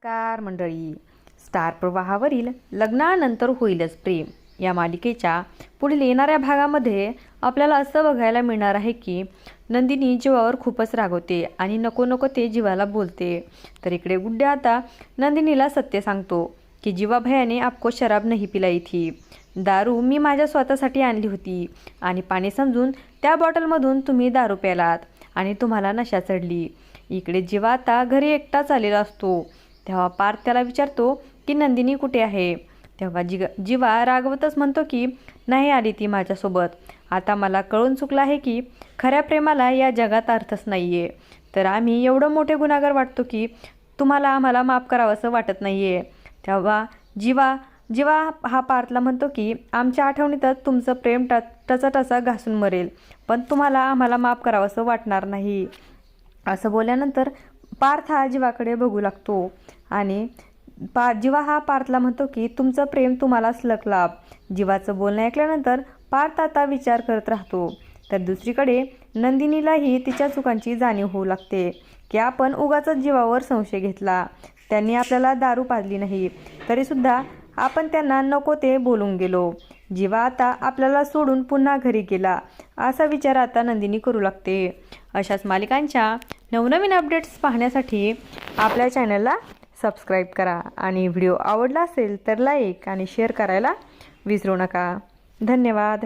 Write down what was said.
नमस्कार मंडळी. स्टार प्रवाहावरील लग्नानंतर होईलच प्रेम या मालिकेच्या पुढील येणाऱ्या भागामध्ये आपल्याला असं बघायला मिळणार आहे की नंदिनी जीवावर खूपच रागवते आणि नको नको ते जीवाला बोलते. तर इकडे गुड्डा आता नंदिनीला सत्य सांगतो की जीवा भैयाने आपको शराब नहीं पिलाई थी. दारू मी माझ्या स्वतःसाठी आणली होती आणि पाणी समजून त्या बॉटलमधून तुम्ही दारू प्यालात आणि तुम्हाला नशा चढली. इकडे जीवा आता घरी एकटाच आलेला असतो. तेव्हा पार्थ त्याला विचारतो की नंदिनी कुठे आहे. तेव्हा जीवा रागवतच म्हणतो की नाही आली ती माझ्यासोबत. आता मला कळून चुकलं आहे की खऱ्या प्रेमाला या जगात अर्थच नाही आहे. तर आम्ही एवढं मोठे गुन्हेगार वाटतो की तुम्हाला आम्हाला माफ करावंसं वाटत नाही आहे. तेव्हा जीवा हा पार्थला म्हणतो की आमच्या आठवणीतच तुमचं प्रेम टचा घासून मरेल, पण तुम्हाला आम्हाला माफ करावंसं वाटणार नाही. असं बोलल्यानंतर पार्थ हा जीवाकडे बघू लागतो आणि जीवा हा पार्थला म्हणतो की तुमचं प्रेम तुम्हालाच लाभ. जीवाचं बोलणं ऐकल्यानंतर पार्थ आता विचार करत राहतो. तर दुसरीकडे नंदिनीलाही तिच्या चुकांची जाणीव होऊ लागते की आपण उगाच जीवावर संशय घेतला. त्यांनी आपल्याला दारू पाजली नाही तरीसुद्धा आपण त्यांना नको ते बोलून गेलो. जीवा आता आपल्याला सोडून पुन्हा घरी गेला असा विचार आता नंदिनी करू लागते. अशाच मालिकांच्या नवनवीन अपडेट्स पाहण्यासाठी आपल्या चॅनलला सबस्क्राईब करा आणि व्हिडिओ आवडला असेल तर लाईक आणि शेअर करायला विसरू नका. धन्यवाद.